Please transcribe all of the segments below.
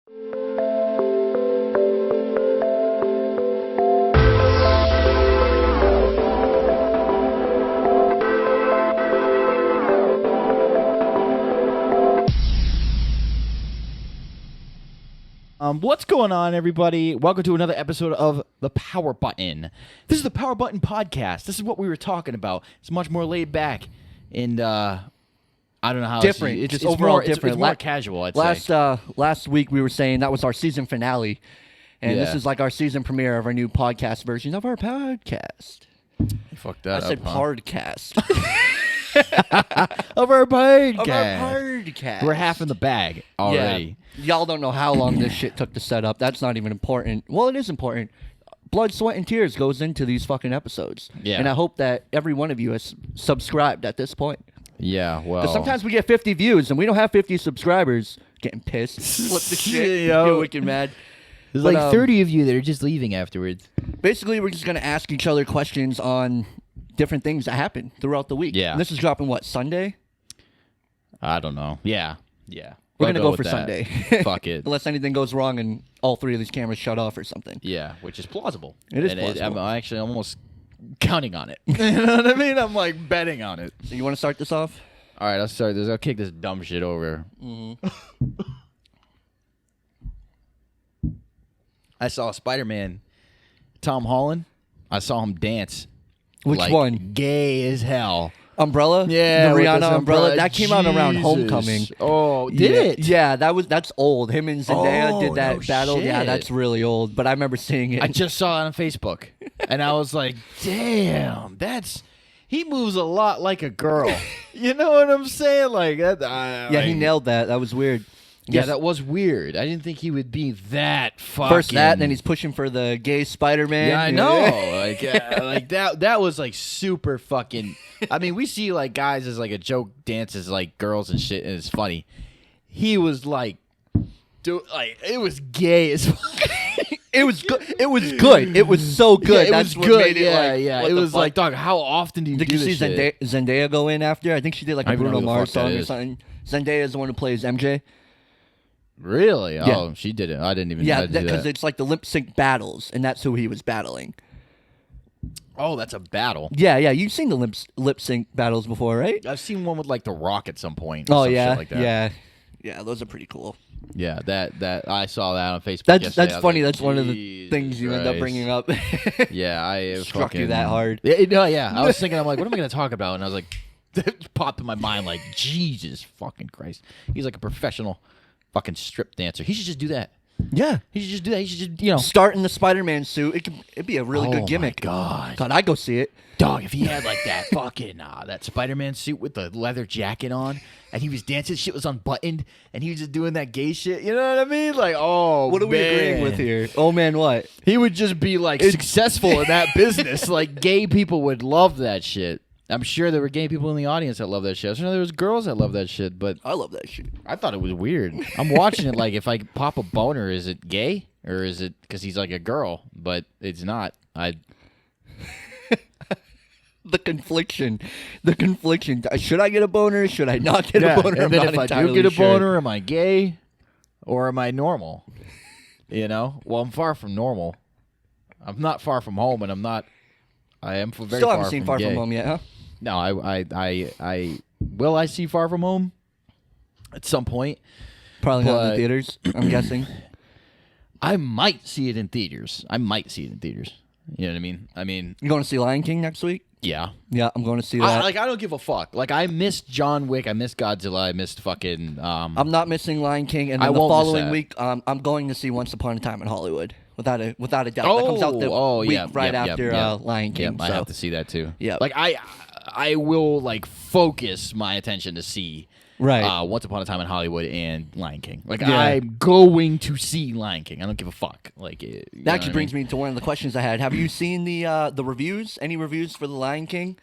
What's going on, everybody? Welcome to another episode of The Power Button. This is the Power Button podcast. This is what we were talking about. It's much more laid back and I don't know how different. It's overall more, different. It's more casual. I'd say. Last week we were saying that was our season finale, and this is like our season premiere of our new podcast version of our podcast. You fucked that I said podcast. Of our podcast. Of our podcast. We're half in the bag already. Yeah. Y'all don't know how long this shit took to set up. That's not even important. Well, it is important. Blood, sweat, and tears goes into these fucking episodes. Yeah. And I hope that every one of you has subscribed at this point. Yeah, well. Because sometimes we get 50 views, and we don't have 50 subscribers. Getting pissed. Flip the shit. Get wicked mad. There's like 30 of you that are just leaving afterwards. Basically, we're just going to ask each other questions on different things that happen throughout the week. Yeah. And this is dropping, what, Sunday? I don't know. Yeah. We're going to go for Sunday. Fuck it. Unless anything goes wrong and all three of these cameras shut off or something. Yeah, which is plausible. It is plausible. I'm actually almost counting on it. You know what I mean? I'm like betting on it. So you want to start this off? All right, I'll start this. I'll kick this dumb shit over. Mm-hmm. I saw Spider-Man, Tom Holland. I saw him dance. Which one? Gay as hell. Umbrella? Yeah, the Rihanna umbrella. That came out around Homecoming. Oh, did it? Yeah, that's old. Him and Zendaya did that battle. Shit. Yeah, that's really old. But I remember seeing it. I just saw it on Facebook, and I was like, "Damn, he moves a lot like a girl." You know what I'm saying? Like, he nailed that. That was weird. Yeah, that was weird. I didn't think he would be that fucking... First that, and then he's pushing for the gay Spider-Man. Yeah, I know. like that was like super fucking... I mean, we see like guys as like a joke dances like girls and shit, and it's funny. He was like... Dude, like, it was gay as fuck. It was good. It was good. It was so good. Yeah, That's it was what good. Made it Yeah. It was like, dog, how often do you do this shit? Did you see Zendaya go in after? I think she did like a Bruno Mars song or something. Zendaya is the one who plays MJ. Really? Yeah. Oh, she did it. I didn't even know that. Because it's like the lip sync battles, and that's who he was battling. Oh, that's a battle. Yeah. You've seen the lip sync battles before, right? I've seen one with like The Rock at some point. Oh, some yeah. Shit like that. Yeah, those are pretty cool. Yeah, that I saw that on Facebook. That's funny. That's one of the things you end up bringing up. Yeah, I struck you that hard. Yeah. I was thinking, I'm like, what am I going to talk about? And I was like, that popped in my mind, like, Jesus fucking Christ. He's like a professional fucking strip dancer. He should just do that. Yeah, he should just do that. He should just, start in the Spider-Man suit. It'd be a really good gimmick. God, I'd go see it. Dog, if he had like that fucking that Spider-Man suit with the leather jacket on, and he was dancing, shit was unbuttoned, and he was just doing that gay shit. You know what I mean? Like, what are we agreeing with here? Oh man, what? He would just be like successful in that business. Like, gay people would love that shit. I'm sure there were gay people in the audience that love that shit. I'm sure there was girls that love that shit, but I love that shit. I thought it was weird. I'm watching it like, if I pop a boner, is it gay or is it because he's like a girl? But it's not. The confliction. Should I get a boner? Should I not get a boner? And then if I do get a boner, am I gay or am I normal? You know? Well, I'm far from normal. I'm not far from home, and I am very Still far haven't seen from Far gay. From Home yet, huh? No, I will I see Far From Home at some point. Probably not in the theaters, I'm guessing. I might see it in theaters. You know what I mean? You going to see Lion King next week? Yeah. Yeah, I'm going to see that. I don't give a fuck. Like, I missed John Wick. I missed Godzilla. I missed fucking... I'm not missing Lion King. And then the following week, I'm going to see Once Upon a Time in Hollywood. Without a doubt. That comes out the week after Lion King. I have to see that, too. Yeah. Like, I will, like, focus my attention to see... Right. Once Upon a Time in Hollywood and Lion King. Like, I'm going to see Lion King. I don't give a fuck. Like, that actually brings me to one of the questions I had. Have you seen the reviews? Any reviews for the Lion King?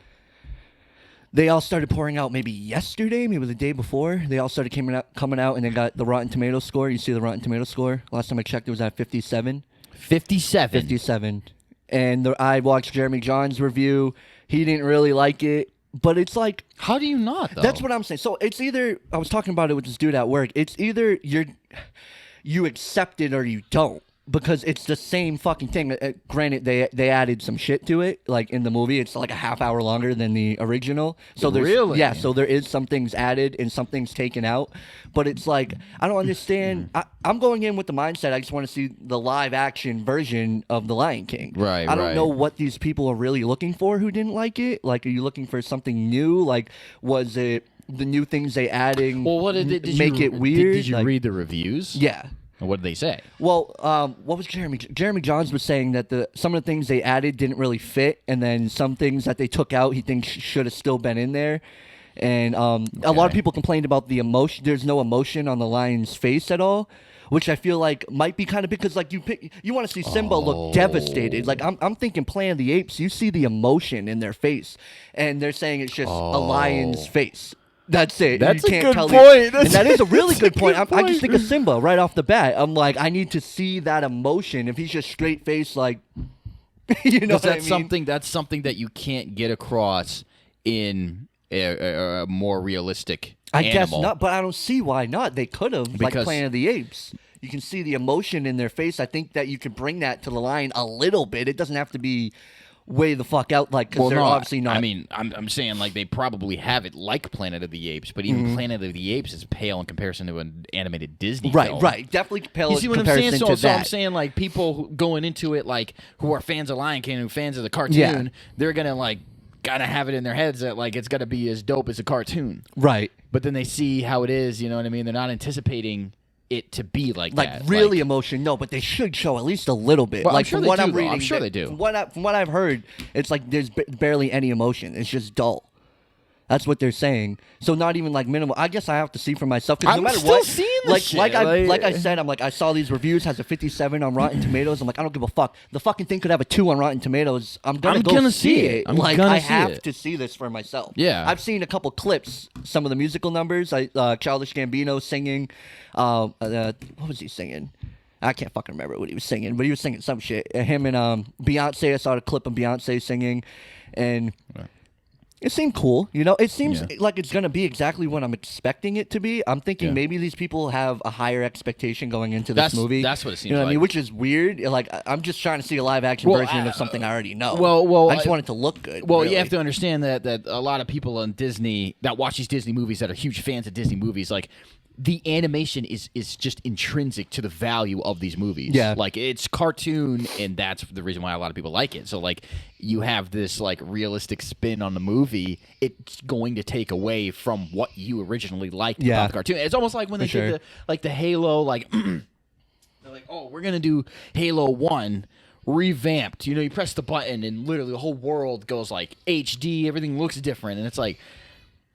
They all started pouring out maybe yesterday, maybe the day before. They all started coming out, and they got the Rotten Tomato score. You see the Rotten Tomato score? Last time I checked, it was at 57. 57. And I watched Jeremy John's review. He didn't really like it. But it's like... How do you not, though? That's what I'm saying. So it's either... I was talking about it with this dude at work. It's either you accept it or you don't. Because it's the same fucking thing. Granted, they added some shit to it, like in the movie. It's like a half hour longer than the original. So there's Really? yeah. So there is some things added and some things taken out. But it's like I don't understand. I'm going in with the mindset I just want to see the live action version of The Lion King. Right. I don't know what these people are really looking for who didn't like it. Like, are you looking for something new? Like, was it the new things they adding? Well, what did make you, it weird? Did you like, read the reviews? Yeah. What did they say? Well, what was Jeremy? Jeremy Johns was saying that some of the things they added didn't really fit, and then some things that they took out he thinks should have still been in there. And a lot of people complained about the emotion. There's no emotion on the lion's face at all, which I feel like might be kind of because like you want to see Simba look devastated. Like I'm thinking Planet of the Apes. You see the emotion in their face, and they're saying it's just a lion's face. That's it. That's you a can't good tell point. And that is a really good point. good I just think of Simba right off the bat. I'm like, I need to see that emotion. If he's just straight faced, like, you know, that's something that you can't get across in a more realistic. I animal. guess not, but I don't see why not. They could have, like Because- Planet of the Apes. You can see the emotion in their face. I think that you could bring that to the lion a little bit. It doesn't have to be way the fuck out, like, because they're obviously not. I mean, I'm saying like they probably have it like Planet of the Apes, but even Planet of the Apes is pale in comparison to an animated Disney film. Right, definitely pale You in see what I'm comparison saying? to So that. I'm saying like people going into it like who are fans of Lion King, who are fans of the cartoon, Yeah. they're gonna like gotta have it in their heads that like it's gotta be as dope as a cartoon. Right. But then they see how it is, you know what I mean? They're not anticipating it to be like that. Really emotion, no, but they should show at least a little bit. Well, I'm like sure from they what do, I'm though. reading, I'm sure they do. From what I've heard, it's like there's barely any emotion. It's just dull. That's what they're saying. So not even like minimal. I guess I have to see for myself because no I'm matter still what, seeing the like shit, like I said, I'm like I saw these reviews has a 57 on Rotten Tomatoes. I'm like I don't give a fuck. The fucking thing could have a 2 on Rotten Tomatoes. I'm gonna see it. I'm like gonna I see have it. to see this for myself. Yeah. I've seen a couple clips, some of the musical numbers. Childish Gambino singing. What was he singing? I can't fucking remember what he was singing, but he was singing some shit. Him and Beyonce. I saw a clip of Beyonce singing, and. Right. It seemed cool, you know. It seems like it's gonna be exactly what I'm expecting it to be. I'm thinking maybe these people have a higher expectation going into this movie. That's what it seems You know what I mean? like. Which is weird. Like I'm just trying to see a live action version of something I already know. well, I just want it to look good. Well, really. you have to understand that a lot of people on Disney that watch these Disney movies that are huge fans of Disney movies, like the animation is just intrinsic to the value of these movies. Yeah. Like it's cartoon, and that's the reason why a lot of people like it. So like you have this like realistic spin on the movie, it's going to take away from what you originally liked about the cartoon. It's almost like when they did the Halo, like they're like, oh, we're gonna do Halo 1 revamped. You know, you press the button and literally the whole world goes like HD, everything looks different, and it's like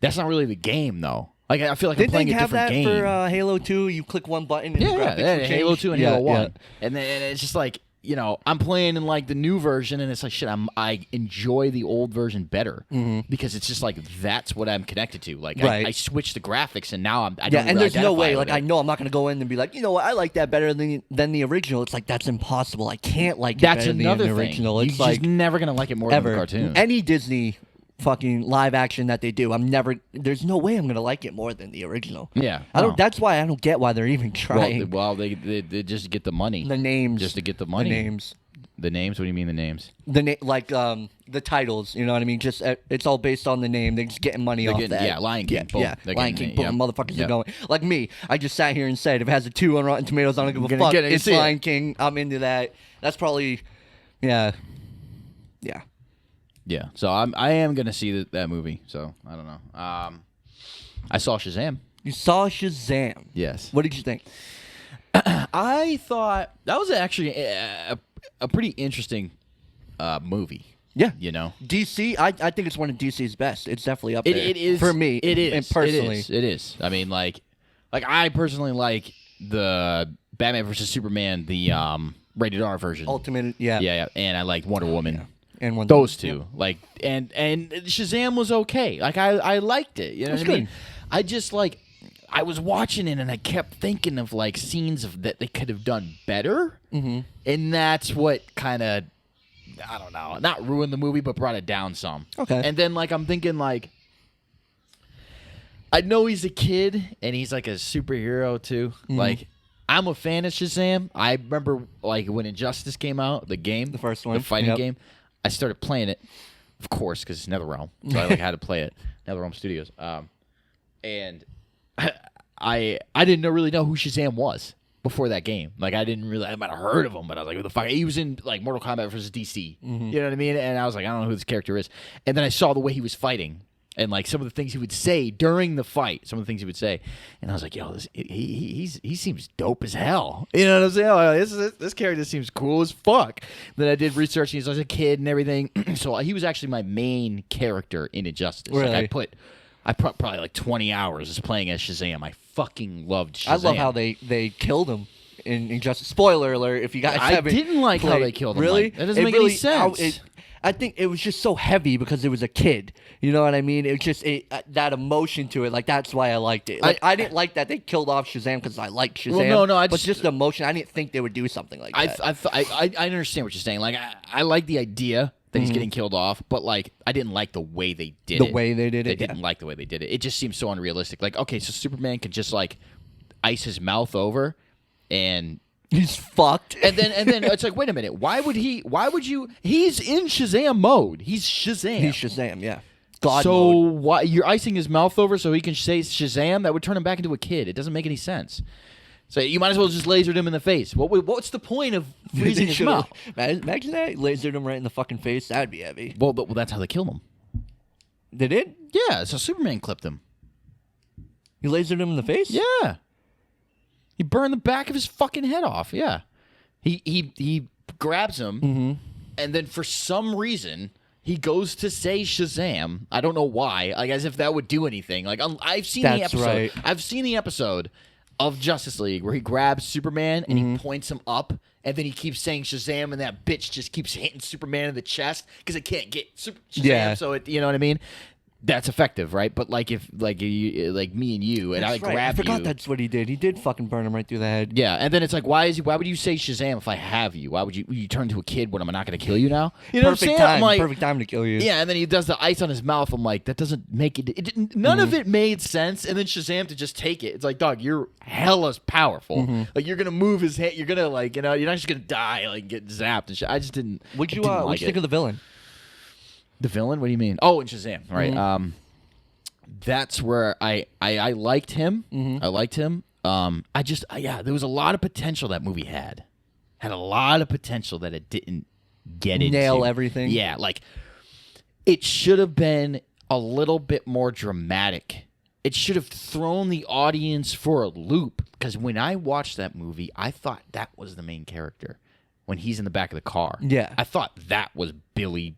that's not really the game though. Like I feel like I'm playing a different game. Didn't they have that for Halo 2? You click one button and the graphics will change? Halo 2 and Halo 1. Yeah. And then it's just like, you know, I'm playing in like the new version and it's like shit, I enjoy the old version better because it's just like that's what I'm connected to. Like I switched the graphics and now I don't and really there's no way. identify with Like I it. know I'm not gonna go in and be like, you know what, I like that better than the original. It's like that's impossible. I can't like it That's better another than the thing. original. It's You're like just never gonna like it more ever than the cartoon. any Disney fucking live action that they do, there's no way I'm gonna like it more than the original. Yeah, I don't. no. That's why I don't get why they're even trying. Well, they just get the money. the names, just to get the money. The names. The names? What do you mean the names? The titles. You know what I mean? Just it's all based on the name. They're just getting money off that. Yeah, Lion King. Boom. Yeah, They're Lion getting King. it, Boom. yep. Motherfuckers Yep. are going. Like me, I just sat here and said, if it has a 2 on Rotten Tomatoes, I don't give a Gonna fuck. get it, It's see it. Lion King. I'm into that. That's probably, yeah. Yeah, so I am gonna see that movie. So I don't know. I saw Shazam. You saw Shazam. Yes. What did you think? I thought that was actually a pretty interesting movie. Yeah. You know, DC. I think it's one of DC's best. It's definitely up there. it is for me. It is and personally. It is. I mean, like I personally like the Batman versus Superman, the rated R version. Ultimate. Yeah. Yeah, and I like Wonder Woman. And one Those two, like, and Shazam was okay. Like, I liked it. You know It's what I mean? good. I just like, I was watching it and I kept thinking of like scenes that they could have done better, and that's what kind of, I don't know, not ruined the movie, but brought it down some. Okay. And then like I'm thinking like, I know he's a kid and he's like a superhero too, like. I'm a fan of Shazam. I remember like when Injustice came out, the game, The first one. the fighting Yep. game. I started playing it, of course, because it's NetherRealm, so I like had to play it. NetherRealm Studios, and I didn't really know who Shazam was before that game. Like I might have heard of him, but I was like, who the fuck? He was in like Mortal Kombat versus DC. Mm-hmm. You know what I mean? And I was like, I don't know who this character is. And then I saw the way he was fighting. And like some of the things he would say during the fight, some of the things he would say, and I was like, "Yo, he seems dope as hell." You know what I'm saying? Like, this character seems cool as fuck. Then I did research, and he's like a kid and everything. So he was actually my main character in Injustice. Really? Like I put probably like 20 hours just playing as Shazam. I fucking loved Shazam. I love how they killed him in Injustice. Spoiler alert! If you guys I haven't didn't like how played- they killed him. Really, Like, that doesn't make any sense. I think it was just so heavy because it was a kid. You know what I mean? It was just that emotion to it. Like that's why I liked it. Like I didn't like that they killed off Shazam because I like Shazam. Well, no, I but just- just the emotion. I didn't think they would do something like that. I understand what you're saying. Like I like the idea that he's getting killed off, but like I didn't like the way they did it. The way they did it, They didn't like the way they did it. It just seems so unrealistic. Like okay, so Superman can just like ice his mouth over, and He's fucked. then it's like, wait a minute, why would you? He's in Shazam mode. He's Shazam. He's Shazam. Yeah. God so mode. why you're icing his mouth over so he can say Shazam? That would turn him back into a kid. It doesn't make any sense. So you might as well just lasered him in the face. What's the point of freezing his mouth? Imagine that. Lasered him right in the fucking face. That'd be heavy. Well, that's how they killed him. They did? Yeah, so Superman clipped him. You lasered him in the face? Yeah. He burned the back of his fucking head off. Yeah. He grabs him, and then for some reason he goes to say Shazam. I don't know why. Like as if that would do anything. Like I've seen the That's episode. right. I've seen the episode of Justice League where he grabs Superman and he points him up, and then he keeps saying Shazam, and that bitch just keeps hitting Superman in the chest because it can't get Shazam. Yeah. So you know what I mean. That's effective, right? But like if like me and you and That's I right. grab I forgot you, that's what he did. He did fucking burn him right through the head. yeah, and then it's like, why would you say Shazam if I have you? Why would you turn into a kid when I'm not going to kill you now? You know Perfect what I'm saying? time. I'm like, Perfect time to kill you. yeah, and then he does the ice on his mouth. I'm like, that doesn't make it. None of it made sense. And then Shazam to just take it. It's like, dog, you're hella powerful. Like you're gonna move his head. You're gonna like, you're not just gonna die, like get zapped and shit. I just didn't. What'd you didn't like think of the villain? the villain? What do you mean? Oh, in Shazam, right? That's where I liked him. I liked him. There was a lot of potential that movie had a lot of potential that it didn't get into. Nail everything. Yeah, like it should have been a little bit more dramatic. It should have thrown the audience for a loop, because when I watched that movie, I thought that was the main character when he's in the back of the car. Yeah. I thought that was Billy.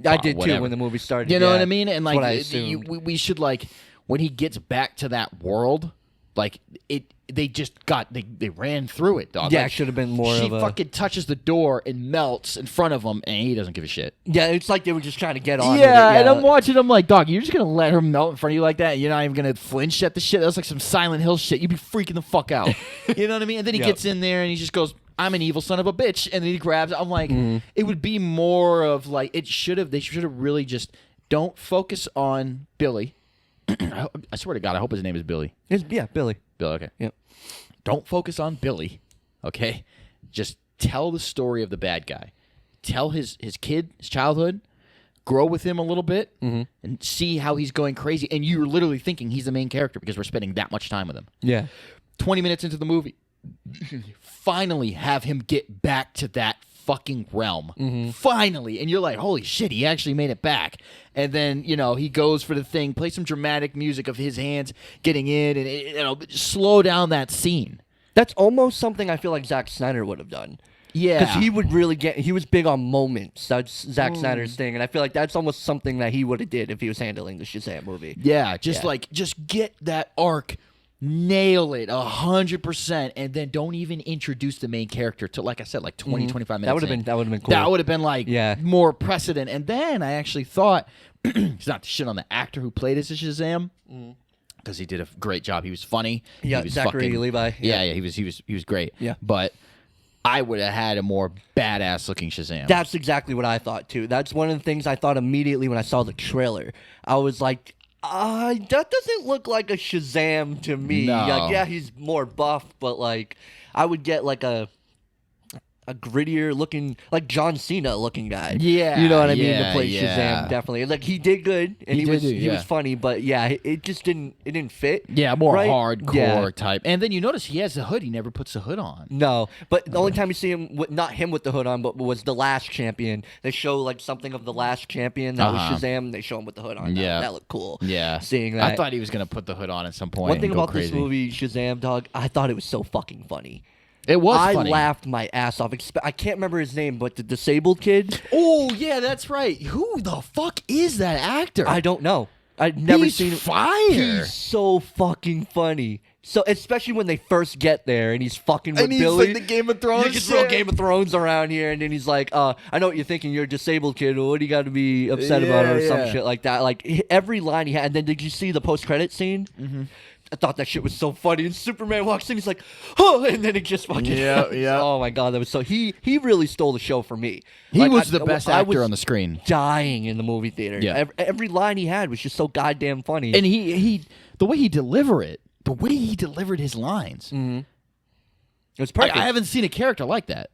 I did whatever. too when the movie started. You know yeah. what I mean? And That's what I like, assumed. we should like when he gets back to that world, like it. They just they ran through it, dog. Yeah, Like, it should have been more She of a. fucking touches the door and melts in front of him, and he doesn't give a shit. Yeah, it's like they were just trying to get on. with Yeah, it. and I'm watching. I'm like, dog, you're just gonna let her melt in front of you like that? And you're not even gonna flinch at the shit? That was like some Silent Hill shit. You'd be freaking the fuck out. You know what I mean? And then he Yep. gets in there and he just goes, "I'm an evil son of a bitch," and then he grabs. I'm like, it would be more of like it should have. They should have really just don't focus on Billy. I swear to God, I hope his name is Billy. Yeah, Billy. Billy, okay. Yep. Don't focus on Billy, okay? Just tell the story of the bad guy. Tell his kid, his childhood, grow with him a little bit, and see how he's going crazy. And you're literally thinking he's the main character because we're spending that much time with him. Yeah. 20 minutes into the movie, finally have him get back to that fucking realm. Finally. And you're like, holy shit, he actually made it back. And then, he goes for the thing, play some dramatic music of his hands getting in, and slow down that scene. That's almost something I feel like Zack Snyder would have done. Yeah. Because he would really he was big on moments. That's Zack Snyder's thing. And I feel like that's almost something that he would have did if he was handling the Shazam movie. Yeah, just get that arc, nail it 100%, and then don't even introduce the main character till, like I said, like 20, 25 minutes. That would have been cool. That would have been like Yeah. more precedent. And then I actually thought, it's not to shit on the actor who played as Shazam, because he did a great job. He was funny. Yeah, he was Zachary Levi. Yeah, he was great. Yeah. But I would have had a more badass looking Shazam. That's exactly what I thought too. That's one of the things I thought immediately when I saw the trailer. I was like, that doesn't look like a Shazam to me. No. Like, yeah, he's more buff, but like, I would get like a grittier looking, like John Cena looking guy. Yeah, you know what I mean, to yeah, play yeah. Shazam. Definitely, like he did good, and he was funny, but yeah, it just didn't fit. Yeah, more right? hardcore type. And then you notice he has the hood. He never puts the hood on. No, but the only time you see him, not him with the hood on, but was the Last Champion. They show like something of the Last Champion that was Shazam. They show him with the hood on. Yeah, that looked cool. Yeah, seeing that. I thought he was gonna put the hood on at some point. One thing and go about crazy. this movie, Shazam, dog, I thought it was so fucking funny. It was funny. I laughed my ass off. I can't remember his name, but the disabled kid. Oh, yeah, that's right. Who the fuck is that actor? I don't know. I've never seen him. Fire. He's so fucking funny. So especially when they first get there and he's fucking with and he's Billy. like the Game of Thrones. You can throw Game of Thrones around here, and then he's like, I know what you're thinking. You're a disabled kid. What do you got to be upset about, or some shit like that? Like every line he had. And then did you see the post-credit scene? Mm-hmm. I thought that shit was so funny. And Superman walks in, he's like, oh, and then it just fucking yeah. Oh my god, that was so he really stole the show for me. He was the best actor on the screen. Dying in the movie theater. Yeah. Every line he had was just so goddamn funny. And he the way he delivered his lines. Mm-hmm. It was perfect. I haven't seen a character like that.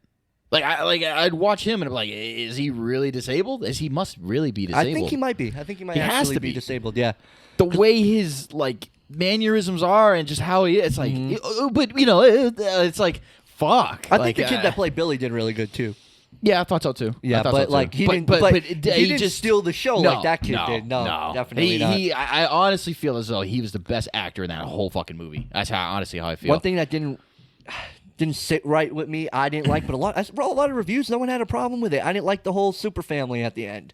I'd watch him and I'd be like, is he really disabled? He must really be disabled. I think he might be. I think he might He has actually to be disabled. Yeah. The way his like mannerisms are and just how he is, it's like, but you know, it's like, fuck. I think the kid that played Billy did really good too. Yeah, I thought so too. Yeah, but like he didn't. But he didn't just steal the show like that kid did. No, definitely not. I honestly feel as though he was the best actor in that whole fucking movie. That's how I feel. One thing that didn't sit right with me, I didn't like, but a lot of reviews, no one had a problem with it. I didn't like the whole super family at the end.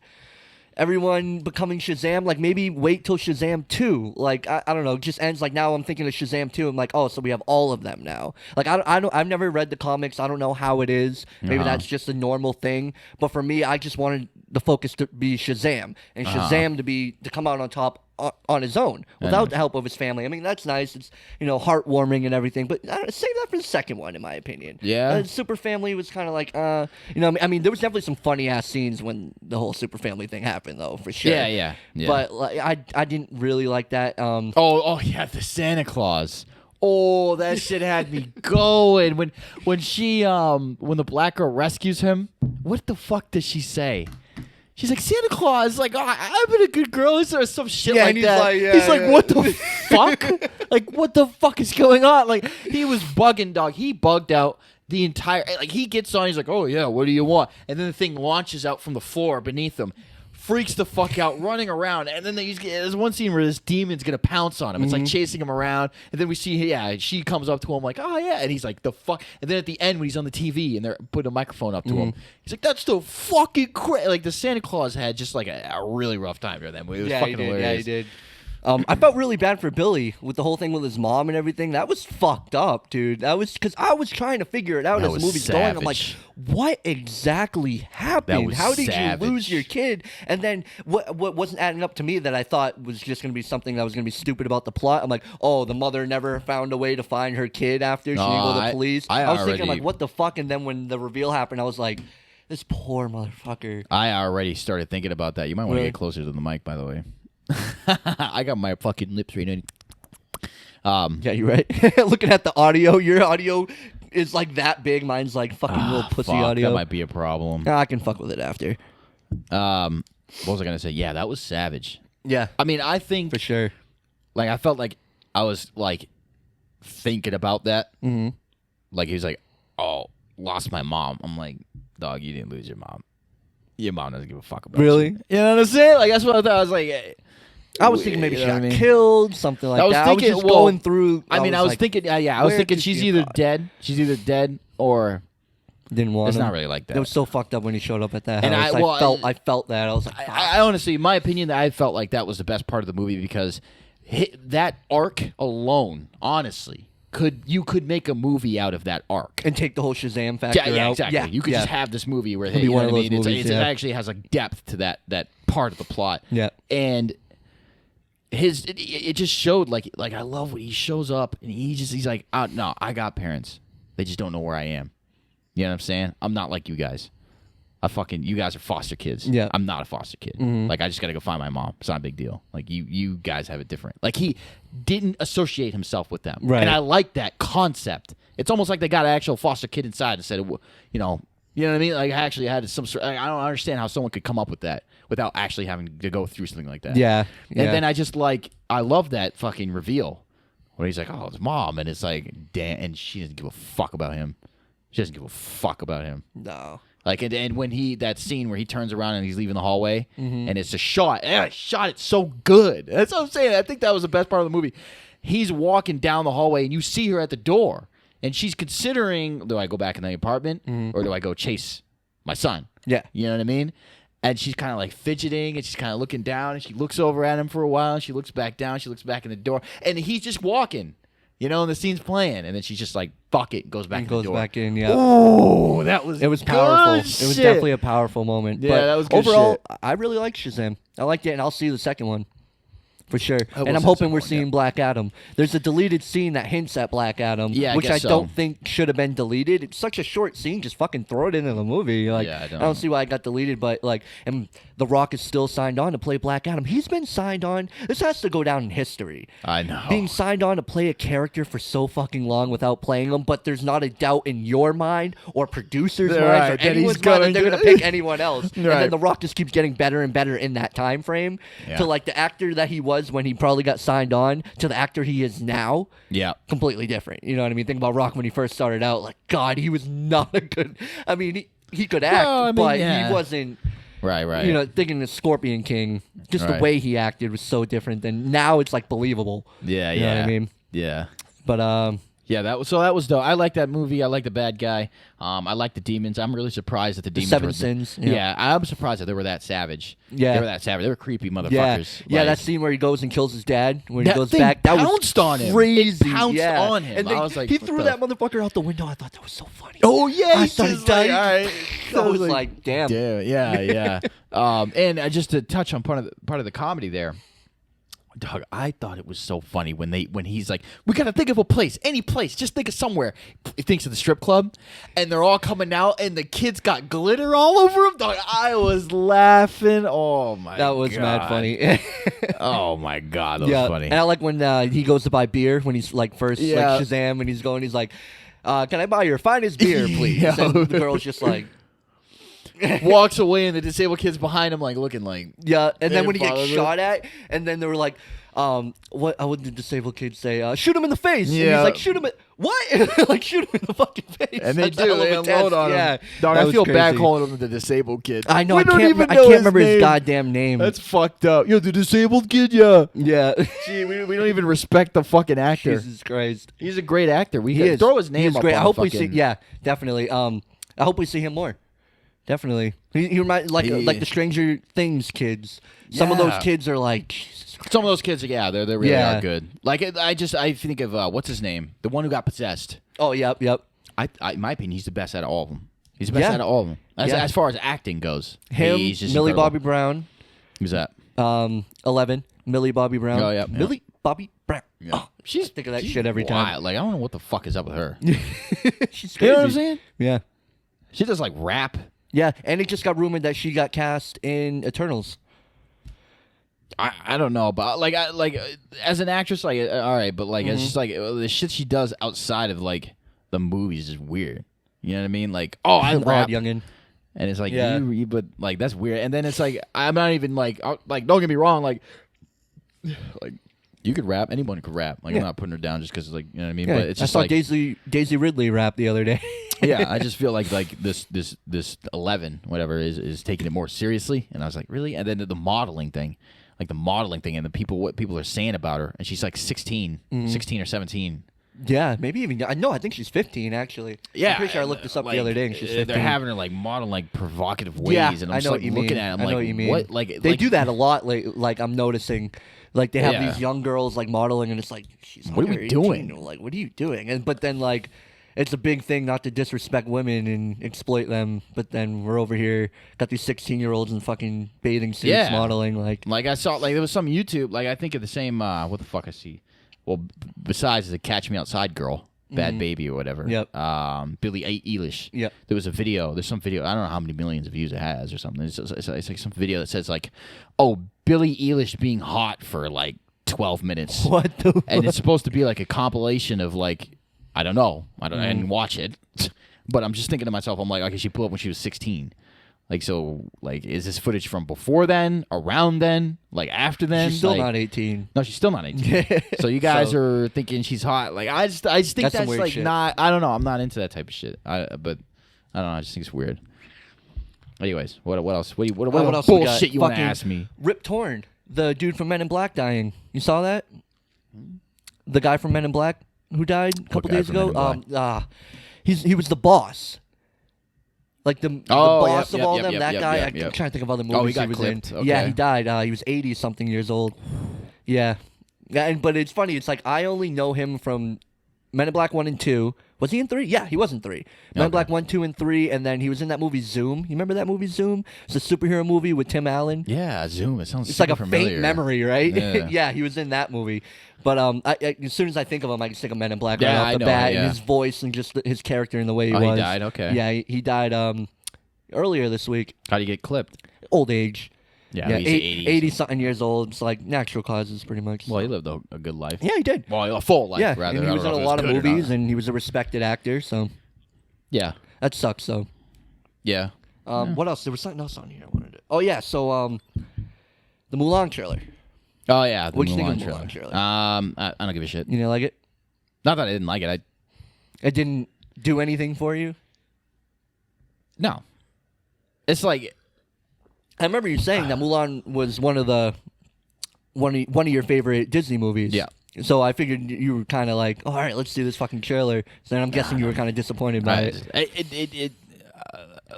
Everyone becoming Shazam, like maybe wait till Shazam 2. Like I don't know, it just ends like now I'm thinking of Shazam 2. I'm like, oh, so we have all of them now. Like I've never read the comics. I don't know how it is. Maybe that's just a normal thing. But for me, I just wanted the focus to be Shazam and Shazam to come out on top on his own without the help of his family. I mean, that's nice. It's, heartwarming and everything. But save that for the second one, in my opinion. Yeah. Super Family was kind of like, I mean, there was definitely some funny ass scenes when the whole Super Family thing happened, though, for sure. Yeah. But like, I didn't really like that. Oh yeah, the Santa Claus. Oh, that shit had me going. When the black girl rescues him, what the fuck does she say? She's like, Santa Claus, like, oh, I've been a good girl, or some shit like that. He's like, what the fuck? Like, what the fuck is going on? Like, he was bugging, dog. He bugged out the entire, like, he gets on, he's like, oh yeah, what do you want? And then the thing launches out from the floor beneath him. Freaks the fuck out, running around, and then there's one scene where this demon's gonna pounce on him. It's like chasing him around, and then we see, she comes up to him like, oh yeah, and he's like, the fuck. And then at the end when he's on the TV and they're putting a microphone up to him, he's like, that's the fucking like the Santa Claus had just like a really rough time during that movie. It was fucking hilarious. Yeah, he did. I felt really bad for Billy with the whole thing with his mom and everything. That was fucked up, dude. That was because I was trying to figure it out as the movie's going. I'm like, what exactly happened? How did you lose your kid? And then what wasn't adding up to me that I thought was just going to be something that was going to be stupid about the plot. I'm like, oh, the mother never found a way to find her kid after she didn't go to the police. I was thinking, like, what the fuck? And then when the reveal happened, I was like, this poor motherfucker. I already started thinking about that. You might want to get closer to the mic, by the way. I got my fucking lips right now. Yeah, you're right. Looking at the audio, your audio is like that big. Mine's like fucking little pussy audio. That might be a problem. I can fuck with it after. What was I gonna say? Yeah, that was savage. Yeah, I mean, I think for sure. Like, I felt like I was like thinking about that. Mm-hmm. Like, he was like, "Oh, lost my mom." I'm like, "Dog, you didn't lose your mom. Your mom doesn't give a fuck about really. You know what I'm saying? Like, that's what I thought. I was like, I was thinking maybe she got killed, something like that. Thinking, I was just going through. I was thinking, I was thinking she's either dead. She's either dead or didn't want. It's not really like that. It was so fucked up when he showed up at that and house. I felt that. I was like, I honestly, in my opinion, I felt like that was the best part of the movie because that arc alone, honestly. You could make a movie out of that arc and take the whole Shazam factor out. Exactly. Yeah, you could just have this movie where you know what I mean? It actually has a depth to that part of the plot. Yeah, and it just showed like I love when he shows up and he's like, oh, no, I got parents. They just don't know where I am. You know what I'm saying? I'm not like you guys. you guys are foster kids. Yeah. I'm not a foster kid. Like, I just got to go find my mom. It's not a big deal. Like, you guys have it different. Like, he didn't associate himself with them. Right. And I like that concept. It's almost like they got an actual foster kid inside instead of, you know what I mean? Like, I actually had some sort. I don't understand how someone could come up with that without actually having to go through something like that. Yeah. And then I love that fucking reveal when he's like, "Oh, it's mom," and it's like, damn, and she doesn't give a fuck about him. She doesn't give a fuck about him. No. Like, and when that scene where he turns around and he's leaving the hallway, and it's a shot. And I shot it so good. That's what I'm saying. I think that was the best part of the movie. He's walking down the hallway, and you see her at the door, and she's considering, do I go back in the apartment, or do I go chase my son? Yeah. You know what I mean? And she's kind of like fidgeting, and she's kind of looking down, and she looks over at him for a while, and she looks back down, she looks back in the door, and he's just walking. You know, and the scene's playing, and then she's just like, "Fuck it," goes back. Goes back in, yeah. Oh, It was powerful. It was definitely a powerful moment. Yeah, but that was good overall, shit. I really like Shazam. I liked it, and I'll see the second one. For sure. will And I'm see hoping the we're second one, seeing Black Adam. There's a deleted scene that hints at Black Adam, Yeah, I which guess I so. don't think should have been deleted. It's such a short scene. Just fucking throw it into the movie. Like, Yeah, I I don't- don't see why it got deleted, but like, and The Rock is still signed on to play Black Adam. He's been signed on. This has to go down in history. I know. Being signed on to play a character for so fucking long without playing him, but there's not a doubt in your mind or producers' Right, minds or that he's anyone's mind that going they're to- going to pick anyone else. And Right. then The Rock just keeps getting better and better in that time frame Yeah. to like the actor that he was when he probably got signed on to the actor he is now. Yeah. Completely different. You know what I mean? Think about Rock when he first started out. Like, God, he was not a good. I mean, he could act, Well, I mean, but yeah. he wasn't. Right. You know, thinking the Scorpion King, just Right. the way he acted was so different. Than now, it's like believable. Yeah. You know what I mean? Yeah. But Yeah, that was dope. I like that movie. I like the bad guy. I like the demons. I'm really surprised that the demons Seven were Sins, Yeah. yeah. I'm surprised that they were that savage. Yeah. They were that savage. They were creepy motherfuckers. yeah, Like, that scene where he goes and kills his dad when That he goes thing back. That pounced was on him. It crazy. pounced yeah. on him. And I then was like, he what threw the- that motherfucker out the window. I thought that was so funny. Oh yeah, I he's started just like, dying. all right. I was like, damn. Yeah. And just to touch on part of the comedy there, Doug, I thought it was so funny when he's like, we gotta think of a place, any place, just think of somewhere. He thinks of the strip club, and they're all coming out, and the kids got glitter all over them. Dog, I was laughing. Oh my, That was God. mad funny. Oh my God, that was funny. And I like when he goes to buy beer when he's like first Yeah. like Shazam and he's going. He's like, "Can I buy your finest beer, please?" Yeah. And the girl's just like, Walks away, and the disabled kid's behind him, like looking like. "Yeah." And then when he follow gets it. shot at, and then they were like, "What did the disabled kid say? Shoot him in the face." And Yeah. he's like, "Shoot him at what?" Like shoot him in the fucking face. And they That's a do. hell of They a unload test. on yeah. him. Dog, That I was feel bad crazy. calling him the disabled kid. I know. We I don't can't. even I know can't his remember his name. goddamn name. That's fucked up. Yo, the disabled kid, yeah. yeah. Gee, we don't even respect the fucking actor. Jesus Christ. He's a great actor. We He gotta is. throw his name He is up great. on I hope we fucking- see. Yeah, definitely. I hope we see him more. Definitely. He reminds like the Stranger Things kids. Some of those Yeah. kids are like Jesus Christ. Some of those kids, yeah, they really Yeah. are good. Like I think of what's his name, the one who got possessed. Oh, yep. I in my opinion, he's the best out of all of them. He's the best Yeah. out of all of them. Yeah. As far as acting goes, Him, he's just Millie incredible. Bobby Brown, Who's that? 11, Millie Bobby Brown. Oh, yeah, yeah. Millie Bobby Brown. Yeah. Oh, She's think of that she's shit every time. wild. Like I don't know what the fuck is up with her. she's crazy. You know what I'm saying? Yeah. She does like rap. Yeah, and it just got rumored that she got cast in Eternals. I don't know, but like as an actress, like all right, but like it's just like the shit she does outside of like the movies is weird. You know what I mean? Like I Odd rap, youngin. and it's like Yeah. but like that's weird. And then it's like I'm not even like don't get me wrong, like you could rap, anyone could rap. Like I'm Yeah. not putting her down just because like you know what I mean. Yeah, But it's just I saw like Daisy Ridley rap the other day. yeah, I just feel like this 11 whatever is taking it more seriously, and I was like really. And then the modeling thing. Like the modeling thing and what people are saying about her, and she's like 16 or 17. Yeah, maybe even. No, I think she's 15 actually. Yeah, I'm pretty sure I looked this up the other day, and she's 15. They're having her like model like provocative ways, Yeah, and I'm I just know like what you looking mean. at it. I'm I know like, what you mean. what? Like They do that a lot. Like I'm noticing, like they have Yeah. these young girls like modeling, and it's like, she's What are we under 18. doing? Like, what are you doing? And but then like, it's a big thing not to disrespect women and exploit them. But then we're over here got these 16-year-olds in fucking bathing suits Yeah. modeling. Like I saw like there was some YouTube I think of the same what the fuck I see. Well, besides the Catch Me Outside girl, Bad Baby or whatever. Yep. Billie Eilish. Yep. There was a video. There's some video. I don't know how many millions of views it has or something. It's like some video that says like, oh, Billie Eilish being hot for like 12 minutes. What the? And it's supposed to be like a compilation of like, I don't know. I didn't watch it, but I'm just thinking to myself. I'm like, okay, she blew up when she was 16. Like, so, like, is this footage from before then, around then, like after then? She's still like, not 18. No, she's still not 18. So you guys are thinking she's hot. Like, I just think that's weird like shit. not. I don't know. I'm not into that type of shit. But I don't know. I just think it's weird. Anyways, what else? What else we got? bullshit you want to Fucking ask me? Rip Torn, the dude from Men in Black dying. You saw that? The guy from Men in Black who died a couple guy days from Men ago. in He was the boss. Like the boss yep, of all yep, them, yep, that yep, guy. yep, I'm yep. trying to think of other he movies got he was clipped. in. Okay. Yeah, he died. He was 80-something years old. Yeah. But it's funny. It's like I only know him from Men in Black 1 and 2. Was he in 3? Yeah, he was in 3. Men in Black 1, 2, and 3, and then he was in that movie Zoom. You remember that movie Zoom? It's a superhero movie with Tim Allen. Yeah, Zoom. It sounds. It's like a familiar. faint memory, right? Yeah. Yeah, he was in that movie. But as soon as I think of him, I just think of Men in Black Yeah, right off I the know, bat, yeah. and his voice and just his character and the way he Oh, was. he died. Okay. Yeah, he died earlier this week. How do you get clipped? Old age. Yeah, he's 80-something years old. It's like natural causes, pretty much. Well, he lived a good life. Yeah, he did. Well, a full life, Yeah, rather. and he I was don't in know a if it lot of good or not. movies, and he was a respected actor, so Yeah. that sucks, though. Yeah. What else? There was something else on here I wanted to... Oh, yeah, so the Mulan trailer. Oh yeah. What'd you think of the Mulan Mulan trailer? I don't give a shit. You didn't like it? Not that I didn't like it. It didn't do anything for you? No. It's like I remember you saying that Mulan was one of your favorite Disney movies. Yeah. So I figured you were kind of like, all right, let's do this fucking trailer. So then I'm guessing you were kind of disappointed by it.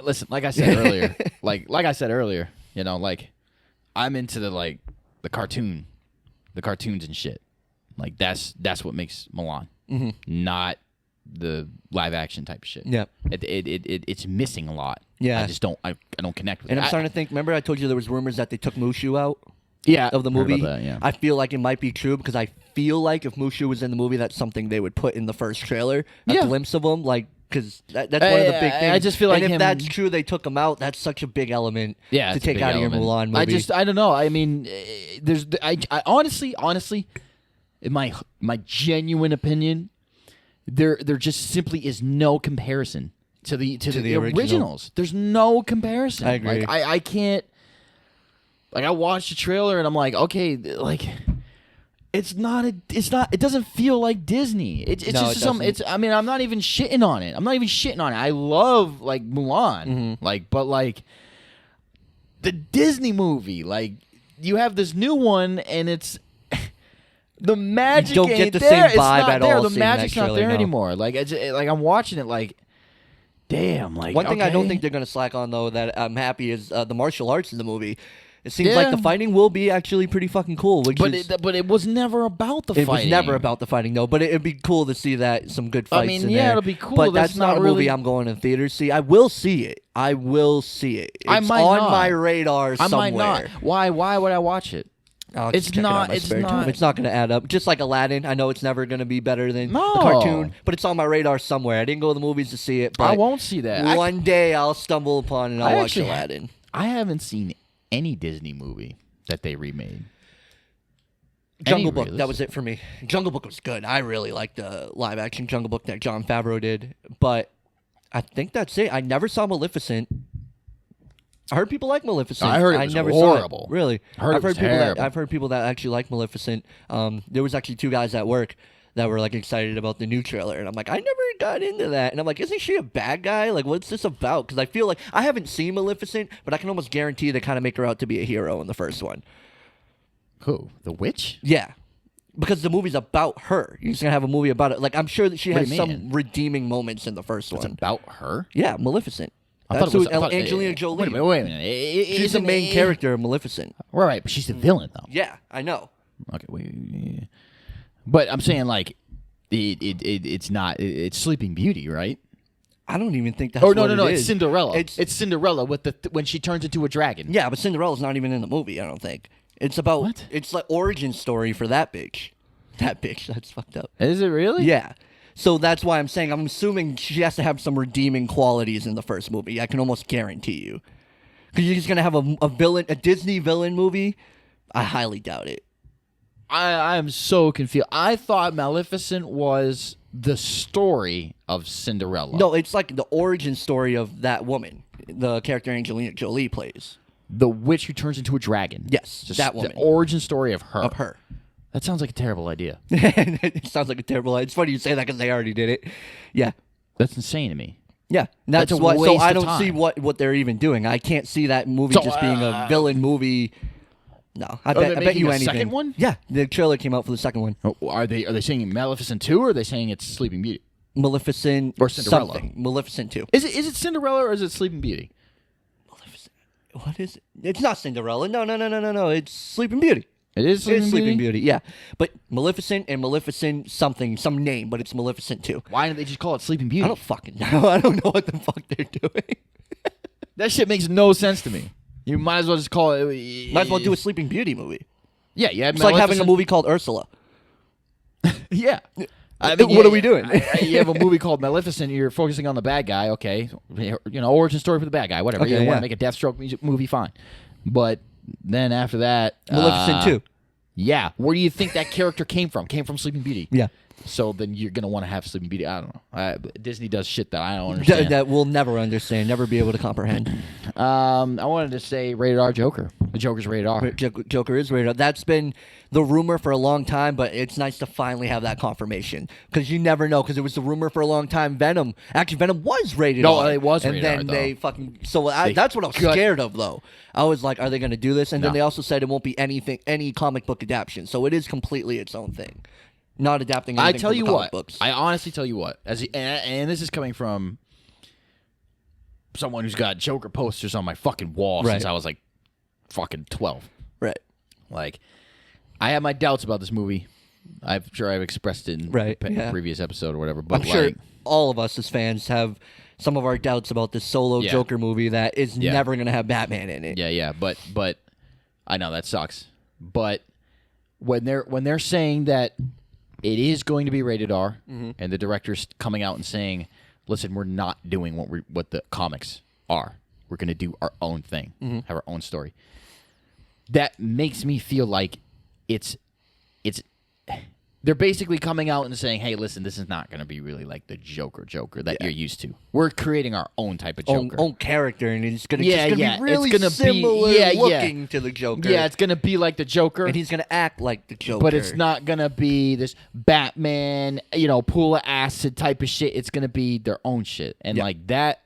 Listen, like I said earlier, like I said earlier, you know, like I'm into the cartoons and shit. Like that's what makes Mulan, not the live action type of shit. Yeah. It's missing a lot. Yeah. I don't connect with And it. I'm starting to think. Remember, I told you there was rumors that they took Mushu out of the heard movie. about that, yeah. I feel like it might be true because I feel like if Mushu was in the movie, that's something they would put in the first trailer. A Yeah. glimpse of him, like. Because that's one of the big things. I just feel like and if him- that's true, they took him out. That's such a big element to it's a take big out element. of your Mulan movie. I don't know. I mean, I honestly, in my genuine opinion, there just simply is no comparison to the original. originals. There's no comparison. I agree. Like, I can't. Like I watched the trailer and I'm like, okay, like. It doesn't feel like Disney. It's No, just it some. doesn't. I mean, I'm not even shitting on it. I love like Mulan, Mm-hmm. but like the Disney movie, like you have this new one and it's the magic. You don't get ain't the there. same It's vibe not at there. all The seeing that magic's not trailer, there no. anymore. Like like I'm watching it, like damn. Like One thing I don't okay. think they're going to slack on, though, that I'm happy is the martial arts in the movie. It seems Yeah. like the fighting will be actually pretty fucking cool. But it was never about the it fighting. was never about the fighting, though. But it'd be cool to see that some good fights. I mean, in yeah, there. it'll be cool. But That's that's not not a movie really- I'm going to theaters to see. I will see it. It's I might on not. my radar I somewhere. might not. Why would I watch it? I'll It's just check it out not- in my it's spare time. not- It's not going to add up. Just like Aladdin, I know it's never going to be better than No. the cartoon, but it's on my radar somewhere. I didn't go to the movies to see it, but I won't see that. one day I'll stumble upon it and I'll watch actually- Aladdin. I haven't seen any Disney movie that they remade. Jungle Any Book, really? that was it for me. Jungle Book was good. I really liked the live action Jungle Book that Jon Favreau did, but I think that's it. I never saw Maleficent. I heard people like Maleficent. I heard it was never horrible. Saw it. Really? Heard it was terrible. I've heard people that actually like Maleficent. There was actually 2 guys at work that were like excited about the new trailer, and I'm like, I never got into that. And I'm like, isn't she a bad guy? Like, what's this about? Because I feel like I haven't seen Maleficent, but I can almost guarantee they kind of make her out to be a hero in the first one. Who? The witch? Yeah. Because the movie's about her. You're just going to have a movie about it. Like, I'm sure that she What has do you some mean? redeeming moments in the first It's one. about her? Yeah, Maleficent. I That's thought it was who- Angelina Jolie. Wait a minute. She's the main character of Maleficent. Right, but she's the villain though. Yeah, I know. Okay, wait. But I'm saying like it's not. It's Sleeping Beauty, right? I don't even think that's Oh no, what it it's is. Cinderella. It's- It's Cinderella with when she turns into a dragon. Yeah, but Cinderella's not even in the movie, I don't think. It's about... What? It's like origin story for that bitch. That bitch, that's fucked up. Is it really? Yeah. So that's why I'm saying I'm assuming she has to have some redeeming qualities in the first movie. I can almost guarantee you. Because you're just gonna have a Disney villain movie. I highly doubt it. I am so confused. I thought Maleficent was the story of Cinderella. No, it's like the origin story of that woman, the character Angelina Jolie plays. The witch who turns into a dragon. Yes, Just that woman. The origin story of her. Of her. That sounds like a terrible idea. It sounds like a terrible idea. It's funny you say that because they already did it. Yeah. That's insane to me. Yeah, that's a what. So waste I of don't time. see what they're even doing. I can't see that movie So, just being a villain movie. No, I they're bet making you a anything. second one? Yeah, the trailer came out for the second one. Oh, are they saying Maleficent 2 or are they saying it's Sleeping Beauty? Maleficent Or Cinderella. something. Maleficent 2. Is it Cinderella or is it Sleeping Beauty? Maleficent. What is it? It's not Cinderella. No. It's Sleeping Beauty. It is Sleeping It's Beauty? Sleeping Beauty. Yeah, but Maleficent and Maleficent something, some name, but it's Maleficent 2. Why didn't they just call it Sleeping Beauty? I don't fucking know. I don't know what the fuck they're doing. That shit makes no sense to me. You might as well just call it. Might as well do a Sleeping Beauty movie. Yeah, yeah. It's like having a movie called Ursula. Yeah. What are we doing? You have a movie called Maleficent. You're focusing on the bad guy. Okay, origin story for the bad guy. Whatever. Okay, you want yeah. to make a Deathstroke movie, fine. But then after that, Maleficent 2. Yeah. Where do you think that character came from? Came from Sleeping Beauty. Yeah. So then you're gonna want to have Sleeping Beauty. I don't know. Disney does shit that I don't understand. That we'll never understand, never be able to comprehend. I wanted to say rated R Joker. The Joker's rated R. Joker is rated R. That's been the rumor for a long time, but it's nice to finally have that confirmation because you never know. Because it was the rumor for a long time. Venom was rated R. No, it was and rated R, then though. they fucking. So that's what I was scared of, though. I was like, are they going to do this? And then No. they also said it won't be any comic book adaptation. So it is completely its own thing, not adapting. I Anything tell from you the comic what. books. I honestly tell you what. And this is coming from someone who's got Joker posters on my fucking wall since Right. I was like fucking 12. Right. Like, I have my doubts about this movie. I'm sure I've expressed it in Right, a yeah. previous episode or whatever. But I'm sure like, all of us as fans have some of our doubts about this solo Yeah. Joker movie that is Yeah. never going to have Batman in it. yeah. But I know that sucks. But when they're saying that it is going to be rated R, Mm-hmm. and the director's coming out and saying, "Listen, we're not doing what the comics are. We're going to do our own thing, Mm-hmm. have our own story." That makes me feel like it's they're basically coming out and saying, "Hey, listen, this is not going to be really like the Joker that you're used to. We're creating our own type of Joker." Own character, and it's going to Yeah, be yeah. really It's gonna be- similar yeah, yeah. looking to the Joker. Yeah, it's going to be like the Joker. and he's going to act like the Joker. But it's not gonna be this Batman, pool of acid type of shit. It's gonna be their own shit, and Yeah. like that.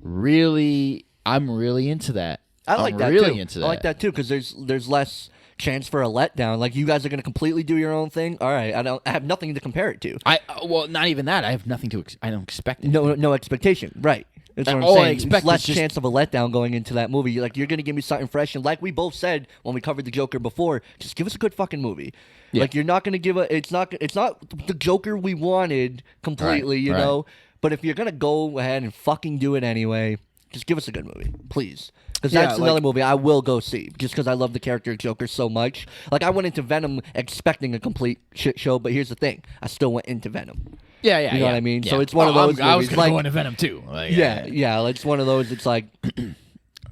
Really, I'm really into that. I like I'm that really too. into that. I like that too because there's less chance for a letdown. Like you guys are going to completely do your own thing. All right, I have nothing to compare it to. Well, not even that. I have nothing to. I don't expect it. No expectation. Right. That's what I'm All I saying. expect Less is just- chance of a letdown going into that movie. You're going to give me something fresh, and like we both said when we covered the Joker before, just give us a good fucking movie. Yeah. Like you're not going to give it's not the Joker we wanted completely, Right, you right. know. But if you're going to go ahead and fucking do it anyway, just give us a good movie, please. Because that's Yeah, another like- movie I will go see, just because I love the character of Joker so much. Like I went into Venom expecting a complete shit show, but here's the thing: I still went into Venom. Yeah, yeah. You know yeah, what I mean? yeah. So it's one of those I was movies, gonna like- go into Venom too. Like, Yeah, it's one of those. It's like.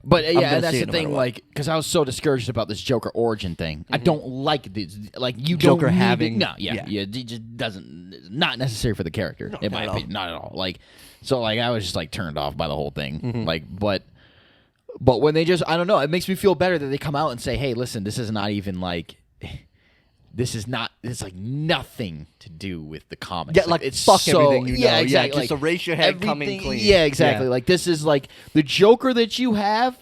But gonna yeah, that's see the it no thing. matter what. Like, because I was so discouraged about this Joker origin thing. I don't like this. Like, you Joker don't need having- it. No, yeah, yeah. yeah. It just doesn't. It's not necessary for the character, in my not at all. opinion. Not at all. Like, so like I was just like turned off by the whole thing. Mm-hmm. Like, but when they just, I don't know. It makes me feel better that they come out and say, "Hey, listen, this is not even like." This is not. It's like nothing to do with the comics. Yeah, like, it's fuck so, everything you know. Yeah, Yeah, exactly. just erase your head, come in everything- clean. Yeah, exactly. Yeah. Like this is like the Joker that you have.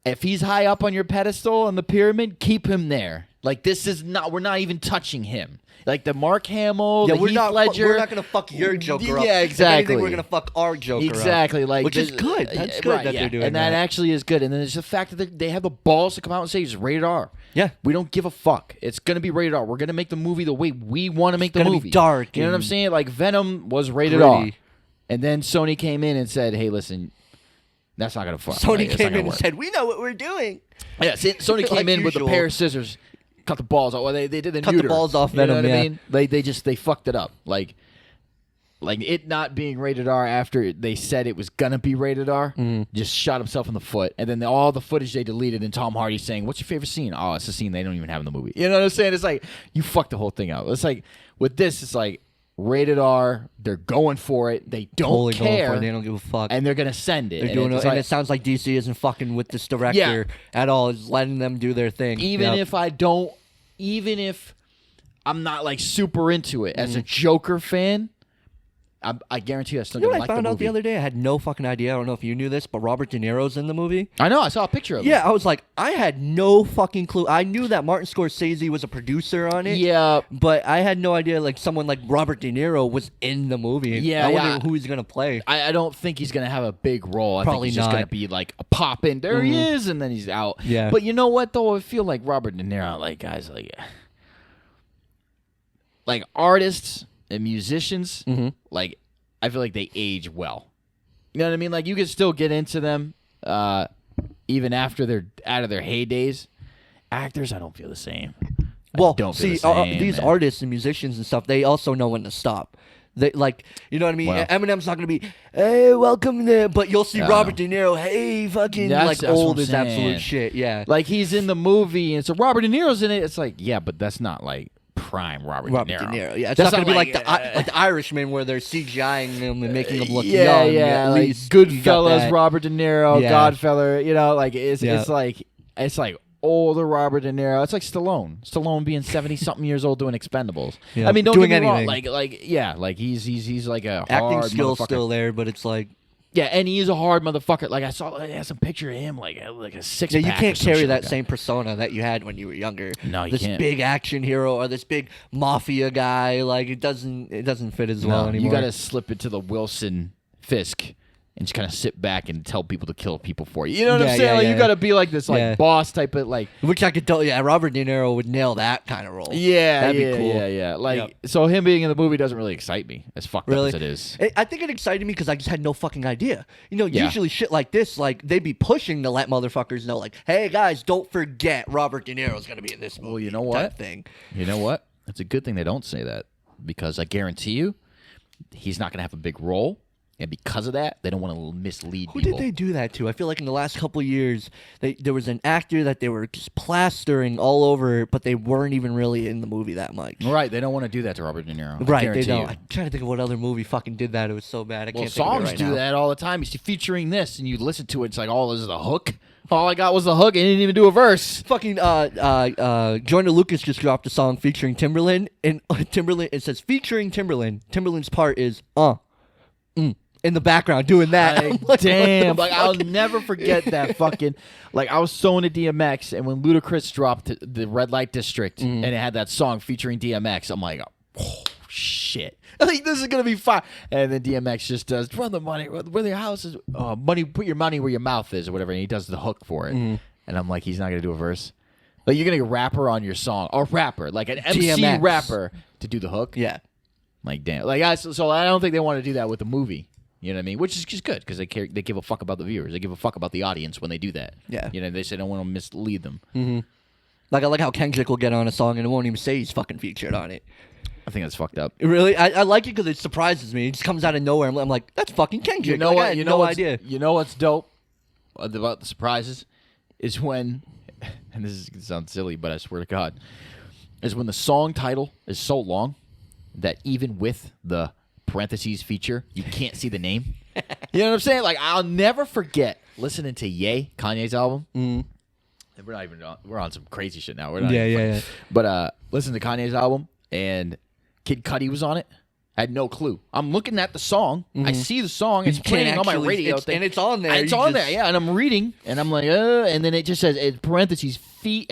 If he's high up on your pedestal on the pyramid, keep him there. Like this is not. We're not even touching him. Like the Mark Hamill, Yeah, the we're Heath not. Ledger. We're not gonna fuck your Joker up. Yeah, If exactly. anything, we're gonna fuck our Joker Exactly, up. like which is this- good. That's good right, that yeah. they're doing and that actually is good. And then there's the fact that they have the balls to come out and say it's rated R. Yeah. we don't give a fuck. It's gonna be rated R. We're gonna make the movie the way we want to make the gonna be movie. dark You know what I'm and saying? Like Venom was rated R, gritty. and then Sony came in and said, "Hey, listen, that's not gonna fuck." Sony Like, it's not came gonna in and work. said, "We know what we're doing." Yeah, Sony came Like in with a usual. pair of scissors, cut the balls off. Well, they did the Cut the neuter. balls off You know Venom, what I yeah. mean? They fucked it up. Like, like it not being rated R after they said it was gonna be rated R, just shot himself in the foot. And then all the footage they deleted, and Tom Hardy saying, "What's your favorite scene?" Oh, it's a scene they don't even have in the movie. You know what I'm saying? It's like you fucked the whole thing up. It's like with this, it's like rated R. They're going for it. They don't Totally care. going for it. They don't give a fuck. And they're gonna send it. They're doing it's it, like, and it sounds like DC isn't fucking with this director at all. It's letting them do their thing. even if I'm not like super into it as a Joker fan, I guarantee you I still You know gonna what like I found the out movie. the other day? I had no fucking idea. I don't know if you knew this, but Robert De Niro's in the movie. I know. I saw a picture of it. Yeah, I was like, I had no fucking clue. I knew that Martin Scorsese was a producer on it. Yeah. But I had no idea like someone like Robert De Niro was in the movie. Yeah, I yeah. wonder who he's gonna play. I don't think he's gonna have a big role. I Probably think he's just not. gonna be like a pop in. There he is, and then he's out. Yeah. But you know what though? I feel like Robert De Niro, like guys, like artists and musicians, like I feel like they age well. You know what I mean? Like you can still get into them, even after they're out of their heydays. Actors, I don't feel the same. Well, don't feel see, the same, these man. artists and musicians and stuff, they also know when to stop. They like, you know what I mean? Well- Eminem's not gonna be, hey, welcome there, but you'll see No. Robert De Niro, hey, fucking, That's like what old I'm as saying. absolute shit. Yeah, Like he's in the movie, and so Robert De Niro's in it. It's like, yeah, but that's not like prime Robert De Niro. Yeah, it's That's not gonna be like like the Irishman where they're CGIing them and making them look yeah, young. yeah, At like least you got Goodfellas, that. Robert De Niro, Yeah. Godfather. You know, like it's Yeah. it's like older Robert De Niro. It's like Stallone being 70-something years old doing Expendables. Yeah. I mean, don't Doing get me wrong. anything. Like he's like a Acting hard skill's motherfucker. still there, but it's like, Yeah, and he is a hard motherfucker. Like I saw some picture of him, like a six. yeah, you pack or can't some carry shit that like same persona that you had when you were younger. No, you this can't. big action hero or this big mafia guy, like it doesn't fit as well No, anymore. you got to slip it to the Wilson Fisk and just kind of sit back and tell people to kill people for you. You know what Yeah, I'm saying? yeah, Like, yeah. you got to be like this, like Yeah. boss type of like. Which I could tell. Yeah, Robert De Niro would nail that kind of role. Yeah, That'd yeah, be cool. yeah. Like, Yep. so him being in the movie doesn't really excite me, as fucked Really? up as it is. I think it excited me because I just had no fucking idea. You know, Yeah. usually shit like this, like they'd be pushing to let motherfuckers know, like, hey guys, don't forget Robert De Niro's gonna be in this movie. Well, you know type what? thing. You know what? It's a good thing they don't say that because I guarantee you, he's not going to have a big role, and because of that, they don't want to mislead Who people. did they do that to? I feel like in the last couple of years, there was an actor that they were just plastering all over, but they weren't even really in the movie that much. Right? They don't want to do that to Robert De Niro. I Right, they guarantee don't. you. I'm trying to think of what other movie fucking did that. It was so bad. I Well, can't think of songs it right do now. that all the time. You see featuring this, and you listen to it. It's like, oh, this is the hook. All I got was the hook, and he didn't even do a verse. Fucking Joyner Lucas just dropped a song featuring Timberland, and Timberland it says featuring Timberland. Timberland's part is in the background doing that. I'm Like, like, damn, what like the I'll fuck? never forget that fucking. Like I was so into DMX, and when Ludacris dropped the Red Light District, and it had that song featuring DMX, I'm like, oh shit, like this is gonna be fine. And then DMX just does run the money where your house is, money, put your money where your mouth is, or whatever, and he does the hook for it. And I'm like, he's not gonna do a verse. Like you're gonna get a rapper on your song, or rapper, like an MC DMX. rapper to do the hook. Yeah. Like damn, like so I don't think they want to do that with the movie. You know what I mean? Which is just good because they care. They give a fuck about the viewers. They give a fuck about the audience when they do that. Yeah. You know, they say don't want to mislead them. Like I like how Kendrick will get on a song and it won't even say he's fucking featured on it. I think that's fucked up. Really, I like it because it surprises me. It just comes out of nowhere. I'm like, that's fucking Kendrick. You know Like, I what? had You no know what's, idea. You know what's dope about the surprises is when, and this is gonna sound silly, but I swear to God, is when the song title is so long that even with the parentheses feature, you can't see the name. You know what I'm saying? Like I'll never forget listening to Ye, Kanye's album. And we're not even we're on some crazy shit now. We're not even fucking- But listen to Kanye's album, and Kid Cudi was on it. I had no clue. I'm looking at the song. I see the song. It's You can't playing on my actually- radio it's- thing. and it's on there. It's You on just- there, yeah. And I'm reading, and I'm like, and then it just says, in parentheses, FEAT.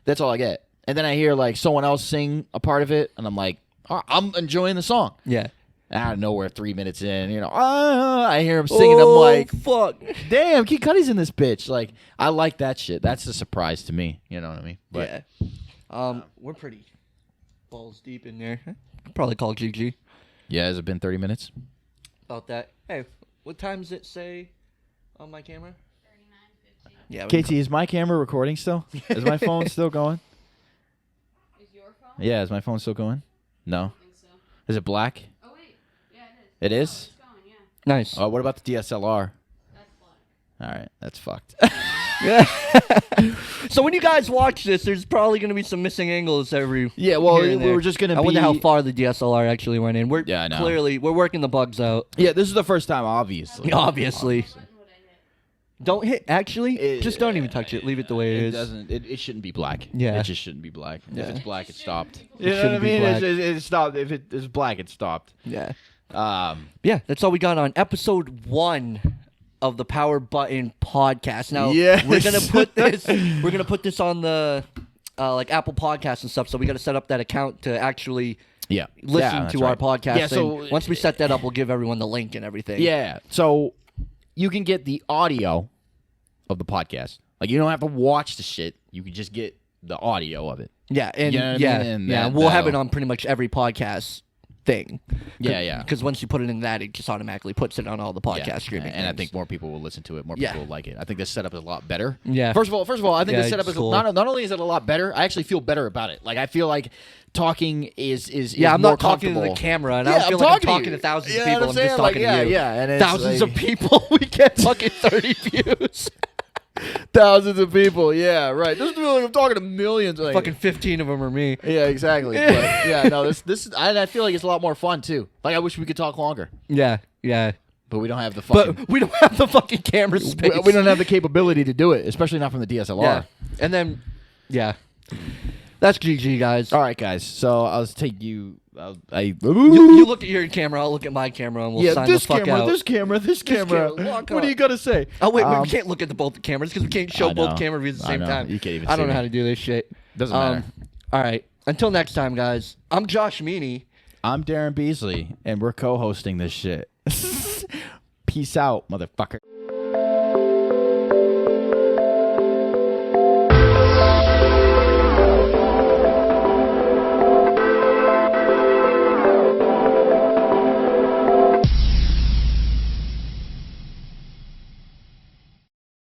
That's all I get. And then I hear like someone else sing a part of it, and I'm like, oh, I'm enjoying the song. Yeah. Out of nowhere, 3 minutes in, I hear him singing. I'm like, fuck. damn, Kid Cudi's in this bitch. Like, I like that shit. That's the surprise to me. You know what I mean? But Yeah. We're pretty balls deep in there. Probably call GG yeah, has it been 30 minutes? about that. Hey, what time does it say on my camera? 39:50. Yeah. KT, is my camera recording still? Is my phone still going? Is your phone? Yeah, is my phone still going? No. I think so. Is it black? Oh It is? It's going, yeah. Nice. Oh, what about the DSLR? That's blood. All right, that's fucked. So when you guys watch this, there's probably going to be some missing angles every. Yeah, well, here and we were there. just gonna I wonder be- how far the DSLR actually went in. We're Yeah, I know. clearly we're working the bugs out. Yeah, this is the first time, obviously. Obviously, What button would I hit? don't hit. Actually, just don't even touch it. Leave it the way it is. Doesn't. It shouldn't be black. Yeah. It just shouldn't be black. Yeah. If it's black, it stopped. It You know what I shouldn't be mean? black. It stopped. If it's black, it stopped. Yeah. Um. Yeah, that's all we got on episode 1 of the Power Button podcast. Now Yes. we're gonna put this on the like Apple Podcasts and stuff. So we got to set up that account to actually Yeah. listen that's to right. our podcast. Yeah. So and once we set that up, we'll give everyone the link and everything. Yeah. So you can get the audio of the podcast. Like you don't have to watch the shit. You can just get the audio of it. Yeah, and You know what I yeah, mean? And yeah, that- we'll have it that'll- on pretty much every podcast thing. Yeah, yeah. Because once you put it in that, it just automatically puts it on all the podcast Yeah, streaming. and I things. think more people will listen to it. More Yeah. people will like it. I think this setup is a lot better. Yeah. First of all, I think Yeah, this setup it's is cool. not only is it a lot better. I actually feel better about it. Like I feel like talking is Yeah, I'm more not talking to the comfortable. camera, and Yeah, I don't feel like I'm to talking you. to thousands You of know people. what I'm saying? just Like, talking yeah, to you. yeah, and it's thousands like- of people. We get fucking 30 views. Thousands of people. Yeah, right. This is like I'm talking to millions. Like, Fucking 15 of them are me. yeah, exactly. But, yeah, no, this is. I feel like it's a lot more fun too. Like I wish we could talk longer, Yeah, yeah. but we don't have the fucking. But we don't have the fucking camera space. we don't have the capability to do it, especially not from the DSLR. Yeah. And then, yeah. That's GG, guys. All right, guys. So I'll take you. You You look at your camera, I'll look at my camera, and we'll sign this the fuck camera, out. this camera, this camera. camera, walk What up. do you gotta say? Oh, wait, Um, we can't look at both the cameras because we can't show I both know. camera views at the I same know. time. You can't even I see don't know me. how to do this shit. Doesn't matter. All right. Until next time, guys. I'm Josh Meany. I'm Darren Beasley, and we're co-hosting this shit. Peace out, motherfucker.